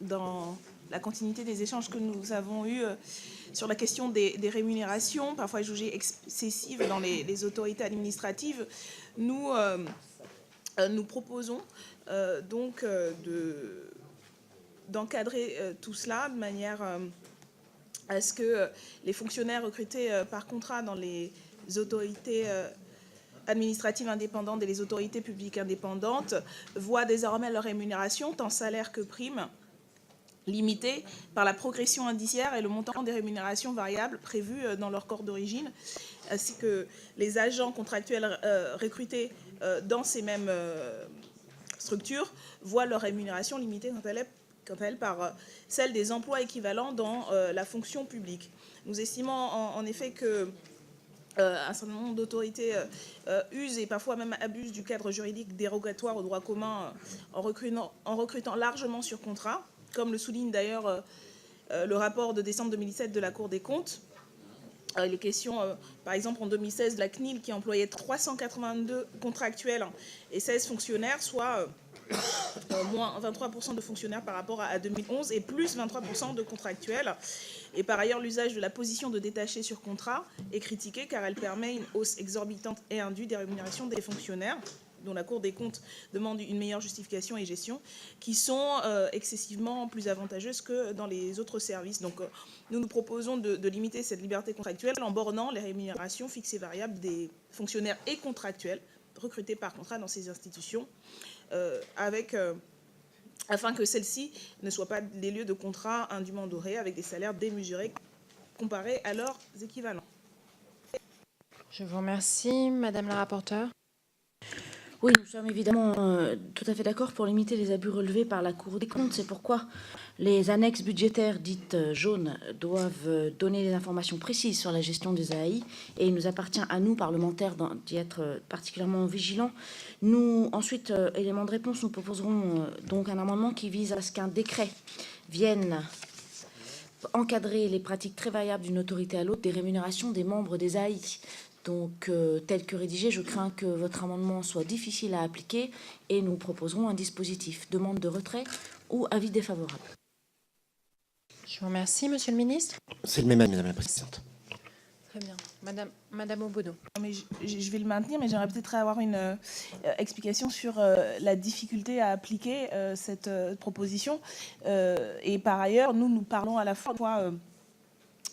dans la continuité des échanges que nous avons eus sur la question des rémunérations, parfois jugées excessives dans les autorités administratives, nous proposons donc d'encadrer tout cela de manière à ce que les fonctionnaires recrutés par contrat dans les autorités administratives indépendantes et les autorités publiques indépendantes voient désormais leur rémunération, tant salaire que prime, limitée par la progression indiciaire et le montant des rémunérations variables prévues dans leur corps d'origine, ainsi que les agents contractuels recrutés dans ces mêmes structures voient leur rémunération limitée quant à elle par celle des emplois équivalents dans la fonction publique. Nous estimons en effet que un certain nombre d'autorités usent et parfois même abusent du cadre juridique dérogatoire au droit commun en recrutant largement sur contrat, comme le souligne d'ailleurs le rapport de décembre 2017 de la Cour des comptes. Il est question, par exemple, en 2016, de la CNIL qui employait 382 contractuels et 16 fonctionnaires, soit moins 23% de fonctionnaires par rapport à 2011 et plus 23% de contractuels. Et par ailleurs, l'usage de la position de détaché sur contrat est critiqué car elle permet une hausse exorbitante et indue des rémunérations des fonctionnaires, dont la Cour des comptes demande une meilleure justification et gestion, qui sont excessivement plus avantageuses que dans les autres services. Donc nous proposons de limiter cette liberté contractuelle en bornant les rémunérations fixes et variables des fonctionnaires et contractuels recrutés par contrat dans ces institutions, afin que celles-ci ne soient pas des lieux de contrat indûment dorés avec des salaires démesurés comparés à leurs équivalents. Je vous remercie. Madame la rapporteure. Oui, nous sommes évidemment tout à fait d'accord pour limiter les abus relevés par la Cour des comptes. C'est pourquoi les annexes budgétaires dites jaunes doivent donner des informations précises sur la gestion des AI et il nous appartient à nous, parlementaires, d'y être particulièrement vigilants. Nous, ensuite, élément de réponse, nous proposerons donc un amendement qui vise à ce qu'un décret vienne encadrer les pratiques très variables d'une autorité à l'autre des rémunérations des membres des AI. Donc, tel que rédigé, je crains que votre amendement soit difficile à appliquer et nous proposerons un dispositif. Demande de retrait ou avis défavorable. Je vous remercie. Monsieur le ministre. C'est le même avis, Madame la Présidente. Très bien. Madame Obono. Mais je vais le maintenir, mais j'aimerais peut-être avoir une explication sur la difficulté à appliquer cette proposition. Et par ailleurs, nous parlons à la fois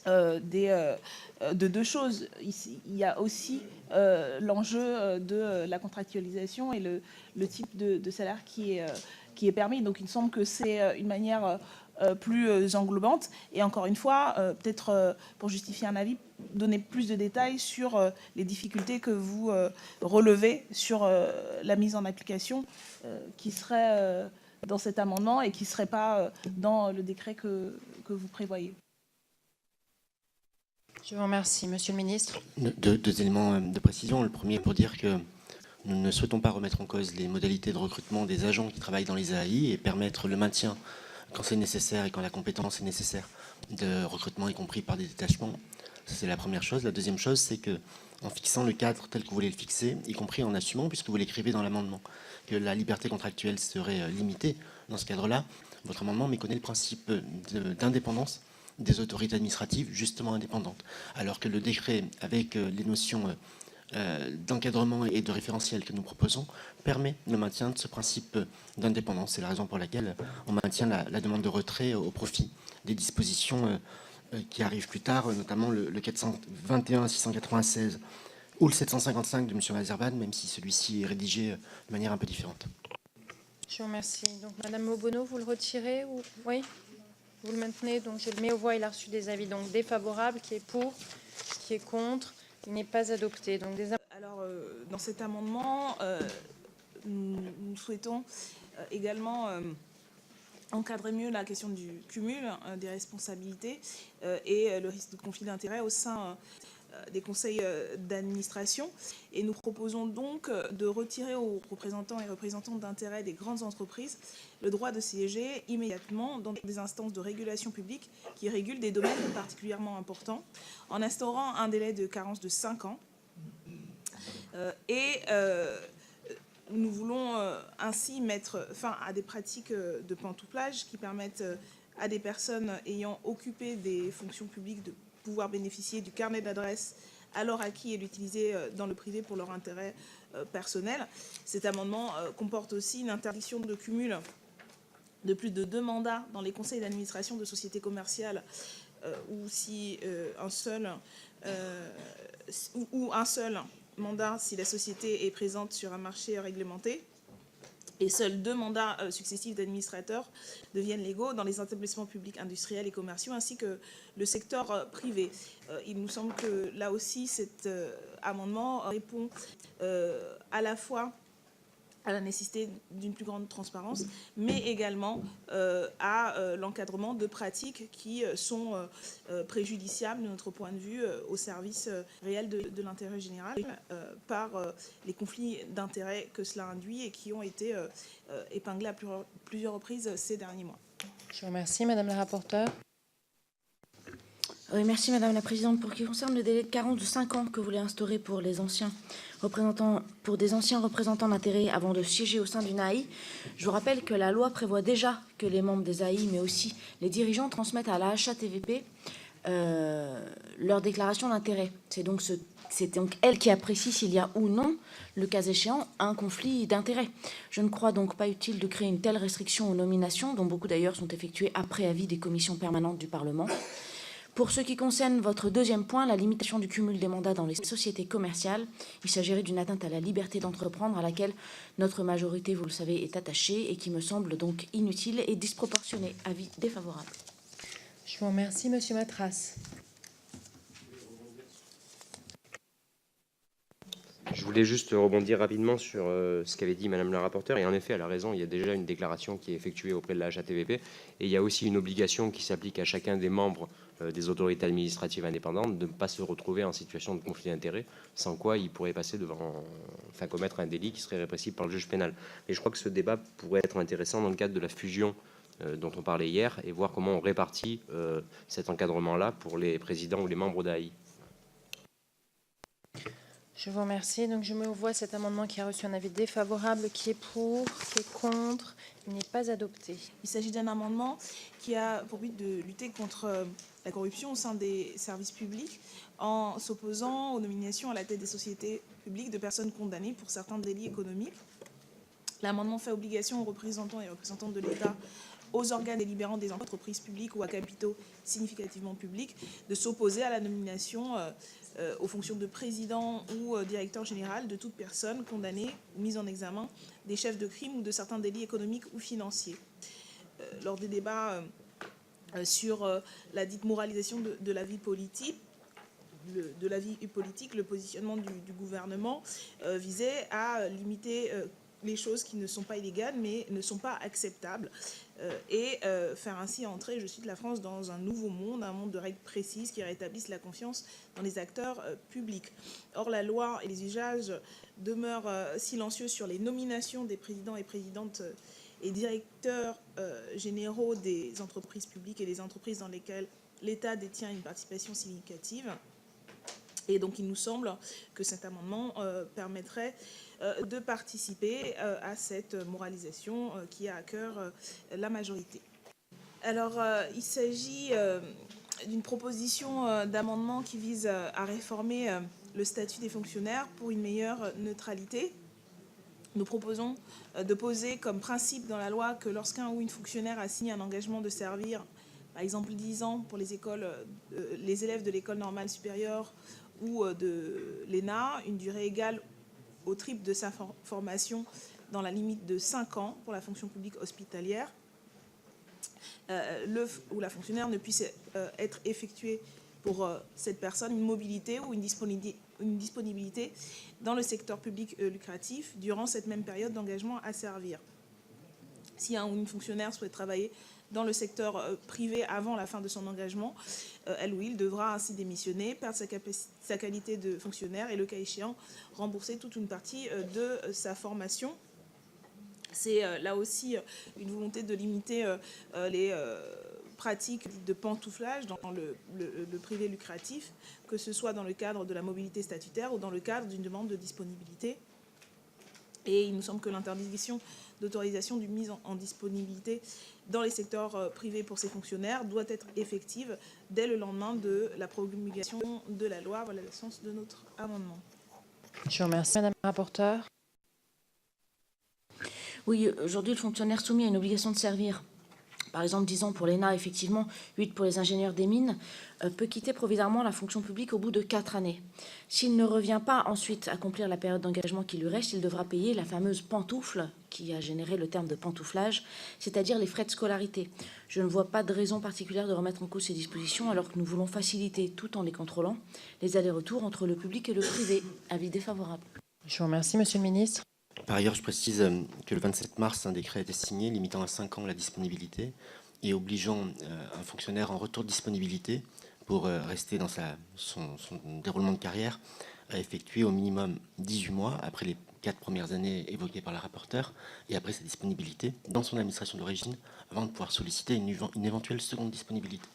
de deux choses. Ici, il y a aussi l'enjeu de la contractualisation et le type de salaire qui est permis. Donc il me semble que c'est une manière plus englobante. Et encore une fois, peut-être pour justifier un avis, donner plus de détails sur les difficultés que vous relevez sur la mise en application qui serait dans cet amendement et qui ne serait pas dans le décret que vous prévoyez. Je vous remercie. Monsieur le ministre. Deux éléments de précision. Le premier pour dire que nous ne souhaitons pas remettre en cause les modalités de recrutement des agents qui travaillent dans les AI et permettre le maintien, quand c'est nécessaire et quand la compétence est nécessaire, de recrutement, y compris par des détachements. Ça, c'est la première chose. La deuxième chose, c'est que en fixant le cadre tel que vous voulez le fixer, y compris en assumant, puisque vous l'écrivez dans l'amendement, que la liberté contractuelle serait limitée dans ce cadre-là, votre amendement méconnaît le principe d'indépendance des autorités administratives justement indépendantes, alors que le décret, avec les notions d'encadrement et de référentiel que nous proposons, permet le maintien de ce principe d'indépendance. C'est la raison pour laquelle on maintient la demande de retrait au profit des dispositions qui arrivent plus tard, notamment le 421-696 ou le 755 de M. Mazerban, même si celui-ci est rédigé de manière un peu différente. Je vous remercie. Donc, Madame Obono, vous le retirez ou... Oui. Vous le maintenez, donc je le mets aux voix. Il a reçu des avis donc défavorables. Qui est pour, qui est contre. Il n'est pas adopté. Donc Alors, dans cet amendement, nous souhaitons également encadrer mieux la question du cumul des responsabilités et le risque de conflit d'intérêts au sein des conseils d'administration. Et nous proposons donc de retirer aux représentants et représentantes d'intérêts des grandes entreprises le droit de siéger immédiatement dans des instances de régulation publique qui régulent des domaines particulièrement importants, en instaurant un délai de carence de 5 ans. nous voulons ainsi mettre fin à des pratiques de pantouflage qui permettent à des personnes ayant occupé des fonctions publiques de pouvoir bénéficier du carnet d'adresse à leur acquis et l'utiliser dans le privé pour leur intérêt personnel. Cet amendement comporte aussi une interdiction de cumul de plus de 2 mandats dans les conseils d'administration de sociétés commerciales ou si un seul mandat si la société est présente sur un marché réglementé. Et seuls 2 mandats successifs d'administrateurs deviennent légaux dans les établissements publics industriels et commerciaux ainsi que le secteur privé. Il nous semble que là aussi cet amendement répond à la fois à la nécessité d'une plus grande transparence, mais également à l'encadrement de pratiques qui sont préjudiciables, de notre point de vue, au service réel de l'intérêt général par les conflits d'intérêts que cela induit et qui ont été épinglés à plusieurs reprises ces derniers mois. Je vous remercie, Madame la rapporteure. Oui, merci Madame la Présidente. Pour ce qui concerne le délai de carence de 5 ans que vous voulez instaurer pour des anciens représentants d'intérêts avant de siéger au sein d'une AI, je vous rappelle que la loi prévoit déjà que les membres des AI, mais aussi les dirigeants, transmettent à la HATVP leur déclaration d'intérêt. C'est donc elle qui apprécie s'il y a ou non, le cas échéant, un conflit d'intérêts. Je ne crois donc pas utile de créer une telle restriction aux nominations, dont beaucoup d'ailleurs sont effectuées après avis des commissions permanentes du Parlement. Pour ce qui concerne votre deuxième point, la limitation du cumul des mandats dans les sociétés commerciales, il s'agirait d'une atteinte à la liberté d'entreprendre à laquelle notre majorité, vous le savez, est attachée et qui me semble donc inutile et disproportionnée. Avis défavorable. Je vous remercie, Monsieur Matras. Je voulais juste rebondir rapidement sur ce qu'avait dit Madame la rapporteure. Et en effet, elle a raison, il y a déjà une déclaration qui est effectuée auprès de la HATVP. Et il y a aussi une obligation qui s'applique à chacun des membres des autorités administratives indépendantes de ne pas se retrouver en situation de conflit d'intérêts, sans quoi il pourrait passer commettre un délit qui serait répressible par le juge pénal. Mais je crois que ce débat pourrait être intéressant dans le cadre de la fusion dont on parlait hier et voir comment on répartit cet encadrement-là pour les présidents ou les membres d'AI. Je vous remercie. Donc, je mets aux voix cet amendement qui a reçu un avis défavorable. Qui est pour? Qui est contre? Il n'est pas adopté. Il s'agit d'un amendement qui a pour but de lutter contre la corruption au sein des services publics en s'opposant aux nominations à la tête des sociétés publiques de personnes condamnées pour certains délits économiques. L'amendement fait obligation aux représentants et représentantes de l'État, aux organes délibérants des entreprises publiques ou à capitaux significativement publics de s'opposer à la nomination aux fonctions de président ou directeur général de toute personne condamnée ou mise en examen des chefs de crime ou de certains délits économiques ou financiers. Lors des débats sur la dite moralisation de la vie politique, le positionnement du gouvernement visait à limiter les choses qui ne sont pas illégales mais ne sont pas acceptables et faire ainsi entrer, je cite, la France dans un nouveau monde, un monde de règles précises qui rétablissent la confiance dans les acteurs publics. Or, la loi et les usages demeurent silencieux sur les nominations des présidents et présidentes et directeurs généraux des entreprises publiques et des entreprises dans lesquelles l'État détient une participation significative. Et donc, il nous semble que cet amendement permettrait de participer à cette moralisation qui a à cœur la majorité. Alors, il s'agit d'une proposition d'amendement qui vise à réformer le statut des fonctionnaires pour une meilleure neutralité. Nous proposons de poser comme principe dans la loi que lorsqu'un ou une fonctionnaire a signé un engagement de servir, par exemple 10 ans pour les élèves de l'école normale supérieure ou de l'ENA, une durée égale au triple de sa formation dans la limite de 5 ans pour la fonction publique hospitalière, où la fonctionnaire ne puisse être effectuée pour cette personne une mobilité ou une disponibilité dans le secteur public lucratif durant cette même période d'engagement à servir. Si un ou une fonctionnaire souhaite travailler dans le secteur privé avant la fin de son engagement, elle ou il devra ainsi démissionner, perdre sa qualité de fonctionnaire et, le cas échéant, rembourser toute une partie de sa formation. C'est là aussi une volonté de limiter les pratiques de pantouflage dans le privé lucratif, que ce soit dans le cadre de la mobilité statutaire ou dans le cadre d'une demande de disponibilité. Et il nous semble que l'interdiction d'autorisation d'une mise en disponibilité dans les secteurs privés pour ces fonctionnaires doit être effective dès le lendemain de la promulgation de la loi. Voilà le sens de notre amendement. Je vous remercie, Madame la rapporteure. Oui, aujourd'hui, le fonctionnaire soumis à une obligation de servir, par exemple 10 ans pour l'ENA, effectivement, 8 pour les ingénieurs des mines, peut quitter provisoirement la fonction publique au bout de 4 années. S'il ne revient pas ensuite accomplir la période d'engagement qui lui reste, il devra payer la fameuse pantoufle qui a généré le terme de pantouflage, c'est-à-dire les frais de scolarité. Je ne vois pas de raison particulière de remettre en cause ces dispositions alors que nous voulons faciliter, tout en les contrôlant, les allers-retours entre le public et le privé. Avis défavorable. Je vous remercie, Monsieur le ministre. Par ailleurs, je précise que le 27 mars, un décret a été signé limitant à 5 ans la disponibilité et obligeant un fonctionnaire en retour de disponibilité pour rester dans son déroulement de carrière à effectuer au minimum 18 mois après les 4 premières années évoquées par la rapporteure et après sa disponibilité dans son administration d'origine avant de pouvoir solliciter une éventuelle seconde disponibilité.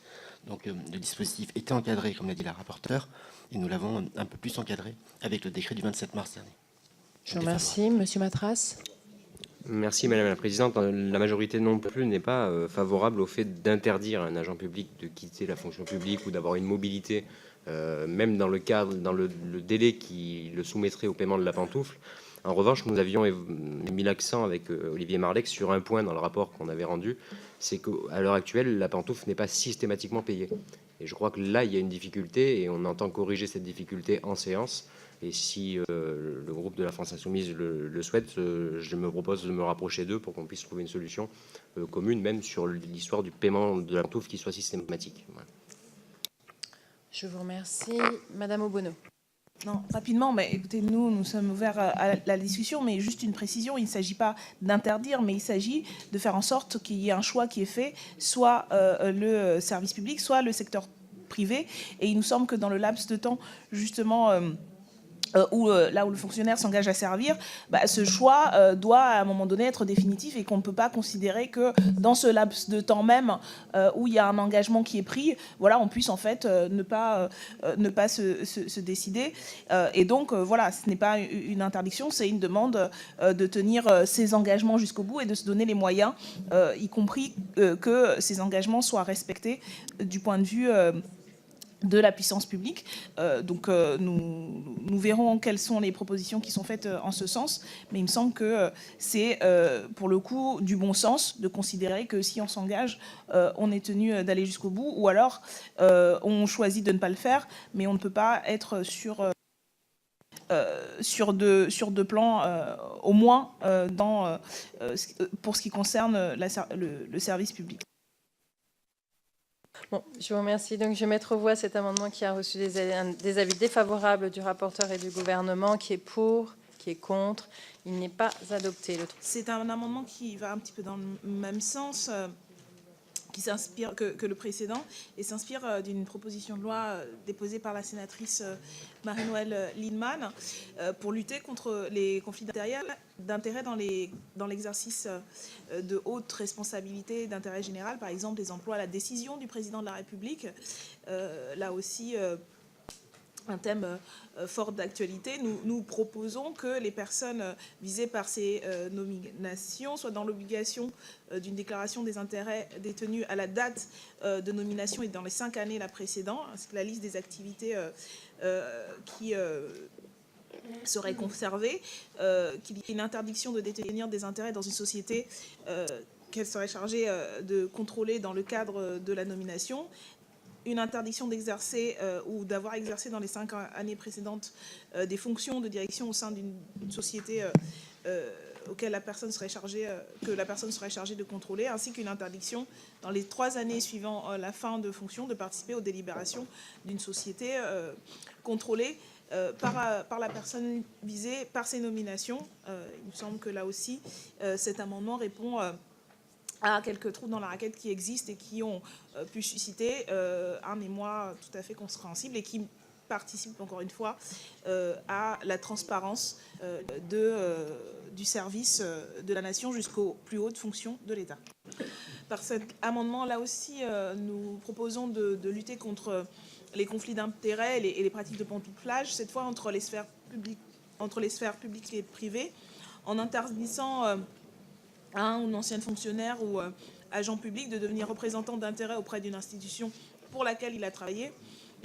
Donc le dispositif était encadré, comme l'a dit la rapporteure, et nous l'avons un peu plus encadré avec le décret du 27 mars dernier. Je vous remercie, Monsieur Matras. Merci Madame la Présidente. La majorité non plus n'est pas favorable au fait d'interdire à un agent public de quitter la fonction publique ou d'avoir une mobilité, même dans le délai qui le soumettrait au paiement de la pantoufle. En revanche, nous avions mis l'accent avec Olivier Marleix sur un point dans le rapport qu'on avait rendu, c'est qu'à l'heure actuelle, la pantoufle n'est pas systématiquement payée. Et je crois que là, il y a une difficulté et on entend corriger cette difficulté en séance. Et si le groupe de la France Insoumise le souhaite, je me propose de me rapprocher d'eux pour qu'on puisse trouver une solution commune, même sur l'histoire du paiement de la pantoufle qui soit systématique. Voilà. Je vous remercie. Madame Obono. Non, rapidement, mais écoutez, nous sommes ouverts à la discussion, mais juste une précision, il ne s'agit pas d'interdire, mais il s'agit de faire en sorte qu'il y ait un choix qui est fait, soit le service public, soit le secteur privé. Et il nous semble que dans le laps de temps, justement, là où le fonctionnaire s'engage à servir, ce choix doit à un moment donné être définitif et qu'on ne peut pas considérer que dans ce laps de temps même où il y a un engagement qui est pris, voilà, on puisse en fait ne pas se décider. Et donc voilà, ce n'est pas une interdiction, c'est une demande de tenir ses engagements jusqu'au bout et de se donner les moyens, y compris que ces engagements soient respectés du point de vue de la puissance publique. Donc nous verrons quelles sont les propositions qui sont faites en ce sens, mais il me semble que c'est pour le coup du bon sens de considérer que si on s'engage, on est tenu d'aller jusqu'au bout, ou alors on choisit de ne pas le faire, mais on ne peut pas être sur deux plans, au moins pour ce qui concerne le service public. Bon, je vous remercie. Donc, je vais mettre aux voix cet amendement qui a reçu des avis défavorables du rapporteur et du gouvernement. Qui est pour, qui est contre. Il n'est pas adopté. C'est un amendement qui va un petit peu dans le même sens qui s'inspire que le précédent et s'inspire d'une proposition de loi déposée par la sénatrice Marie-Noëlle Lienemann pour lutter contre les conflits d'intérêts dans l'exercice de hautes responsabilités d'intérêt général, par exemple des emplois à la décision du président de la République. Là aussi, un thème fort d'actualité. Nous proposons que les personnes visées par ces nominations soient dans l'obligation d'une déclaration des intérêts détenus à la date de nomination et dans les 5 années la précédente, ainsi que la liste des activités qui seraient conservées, qu'il y ait une interdiction de détenir des intérêts dans une société qu'elle serait chargée de contrôler dans le cadre de la nomination, une interdiction d'exercer ou d'avoir exercé dans les 5 années précédentes des fonctions de direction au sein d'une société auquel la personne serait chargée, de contrôler, ainsi qu'une interdiction dans les 3 années suivant la fin de fonction de participer aux délibérations d'une société contrôlée par la personne visée par ces nominations. Il me semble que là aussi, cet amendement répond à quelques trous dans la raquette qui existent et qui ont pu susciter un émoi tout à fait compréhensible et qui participent encore une fois à la transparence du service de la nation jusqu'aux plus hautes fonctions de l'État. Par cet amendement, là aussi, nous proposons de lutter contre les conflits d'intérêts et les pratiques de pantouflage, cette fois entre les sphères publiques et privées, en interdisant à un ou une ancienne fonctionnaire ou agent public de devenir représentant d'intérêt auprès d'une institution pour laquelle il a travaillé,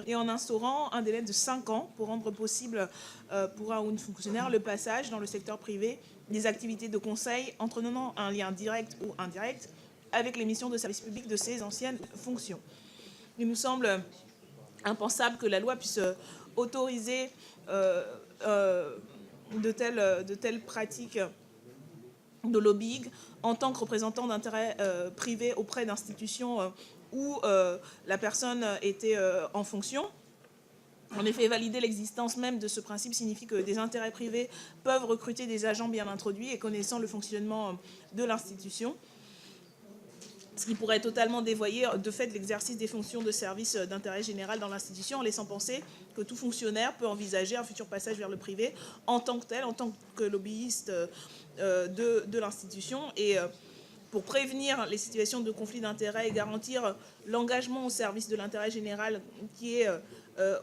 et en instaurant un délai de 5 ans pour rendre possible pour un ou une fonctionnaire le passage dans le secteur privé des activités de conseil entraînant un lien direct ou indirect avec les missions de service public de ces anciennes fonctions. Il nous semble impensable que la loi puisse autoriser de telles pratiques de lobbying en tant que représentant d'intérêts privés auprès d'institutions où la personne était en fonction. En effet, valider l'existence même de ce principe signifie que des intérêts privés peuvent recruter des agents bien introduits et connaissant le fonctionnement de l'institution, ce qui pourrait totalement dévoyer de fait l'exercice des fonctions de service d'intérêt général dans l'institution, en laissant penser que tout fonctionnaire peut envisager un futur passage vers le privé en tant que tel, en tant que lobbyiste de l'institution. Et pour prévenir les situations de conflit d'intérêts et garantir l'engagement au service de l'intérêt général qui est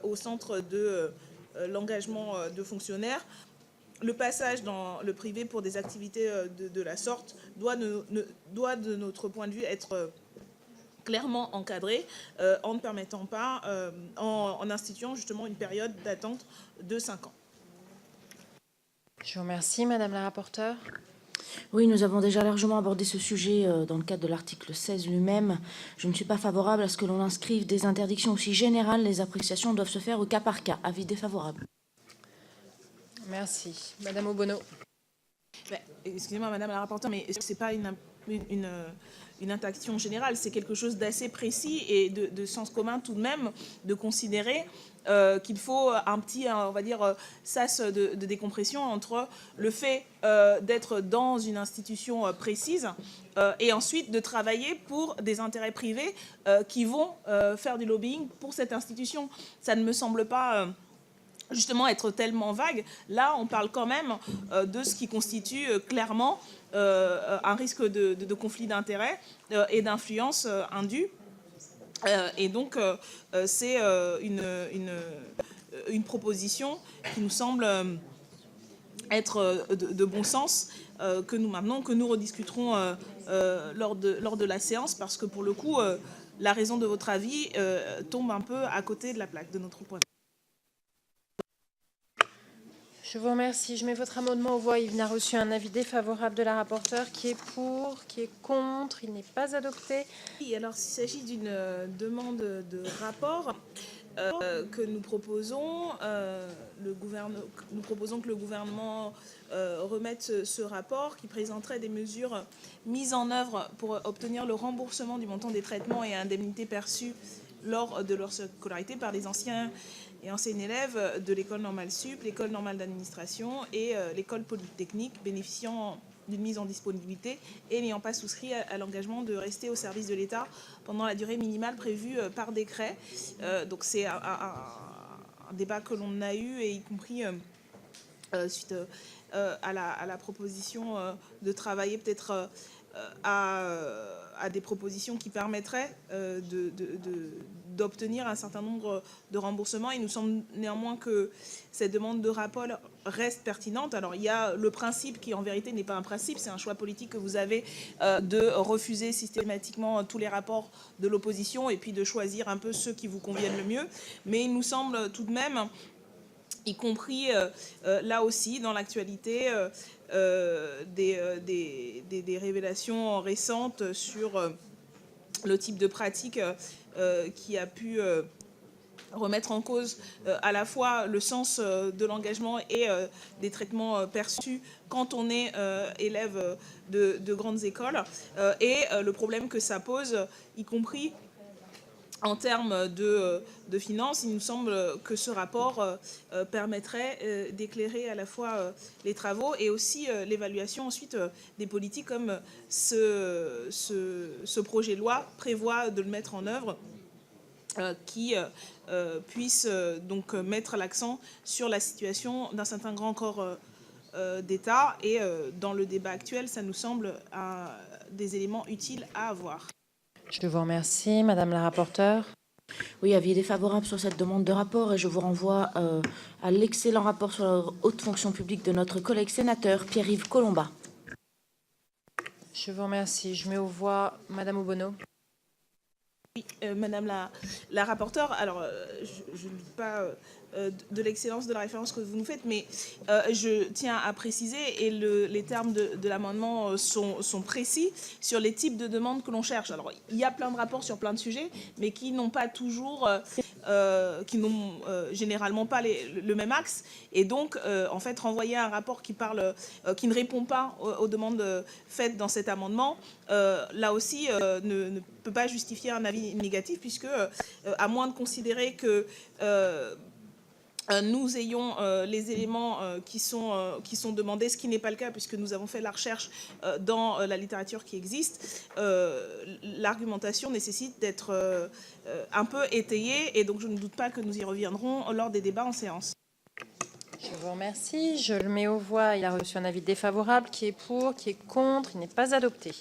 au centre de l'engagement de fonctionnaires, le passage dans le privé pour des activités de la sorte doit, de notre point de vue, être clairement encadré en ne permettant pas, en instituant justement une période d'attente de 5 ans. Je vous remercie, Madame la rapporteure. Oui, nous avons déjà largement abordé ce sujet dans le cadre de l'article 16 lui-même. Je ne suis pas favorable à ce que l'on inscrive des interdictions aussi générales. Les appréciations doivent se faire au cas par cas. Avis défavorable. Merci. Madame Obono. Excusez-moi, Madame la rapporteure, mais ce n'est pas une interdiction générale, c'est quelque chose d'assez précis et de sens commun tout de même de considérer qu'il faut un petit, on va dire, sas de décompression entre le fait d'être dans une institution précise et ensuite de travailler pour des intérêts privés qui vont faire du lobbying pour cette institution. Ça ne me semble pas justement être tellement vague. Là, on parle quand même de ce qui constitue clairement un risque de conflit d'intérêts et d'influence indue. Et donc, c'est une proposition qui nous semble être de bon sens, que nous rediscuterons lors de la séance, parce que pour le coup, la raison de votre avis tombe un peu à côté de la plaque de notre point de vue. Je vous remercie. Je mets votre amendement aux voix. Il a reçu un avis défavorable de la rapporteure. Qui est pour? Qui est contre? Il n'est pas adopté. Oui, alors, il s'agit d'une demande de rapport que nous proposons. Nous proposons que le gouvernement remette ce rapport qui présenterait des mesures mises en œuvre pour obtenir le remboursement du montant des traitements et indemnités perçus lors de leur scolarité par les anciens et anciennes élèves de l'école normale sup, l'école normale d'administration et l'école polytechnique, bénéficiant d'une mise en disponibilité et n'ayant pas souscrit à l'engagement de rester au service de l'État pendant la durée minimale prévue par décret. Donc c'est un débat que l'on a eu, et y compris suite à la proposition de travailler peut-être à des propositions qui permettraient d'obtenir un certain nombre de remboursements. Il nous semble néanmoins que cette demande de rapport reste pertinente. Alors, il y a le principe qui, en vérité, n'est pas un principe, c'est un choix politique que vous avez de refuser systématiquement tous les rapports de l'opposition et puis de choisir un peu ceux qui vous conviennent le mieux. Mais il nous semble tout de même, y compris là aussi dans l'actualité, des révélations récentes sur le type de pratique qui a pu remettre en cause à la fois le sens de l'engagement et des traitements perçus quand on est élève de grandes écoles, et le problème que ça pose, y compris en termes de finances. Il nous semble que ce rapport permettrait d'éclairer à la fois les travaux et aussi l'évaluation ensuite des politiques, comme ce projet de loi prévoit de le mettre en œuvre, qui puisse donc mettre l'accent sur la situation d'un certain grand corps d'État. Et dans le débat actuel, ça nous semble des éléments utiles à avoir. Je vous remercie. Madame la rapporteure. Oui, avis défavorable sur cette demande de rapport et je vous renvoie à l'excellent rapport sur la haute fonction publique de notre collègue sénateur Pierre-Yves Collombat. Je vous remercie. Je mets aux voix Madame Obono. Oui, Madame la rapporteure, alors je ne doute pas de l'excellence de la référence que vous nous faites, mais je tiens à préciser, et les termes de l'amendement sont précis sur les types de demandes que l'on cherche. Alors, il y a plein de rapports sur plein de sujets, mais qui n'ont pas toujours, qui n'ont généralement pas le même axe, et donc, en fait, renvoyer un rapport qui qui ne répond pas aux demandes faites dans cet amendement, là aussi, ne peut pas justifier un avis négatif, puisque, à moins de considérer que nous ayons les éléments qui sont demandés, ce qui n'est pas le cas puisque nous avons fait la recherche dans la littérature qui existe, l'argumentation nécessite d'être un peu étayée, et donc je ne doute pas que nous y reviendrons lors des débats en séance. Je vous remercie. Je le mets aux voix. Il a reçu un avis défavorable. Qui est pour? Qui est contre? Il n'est pas adopté.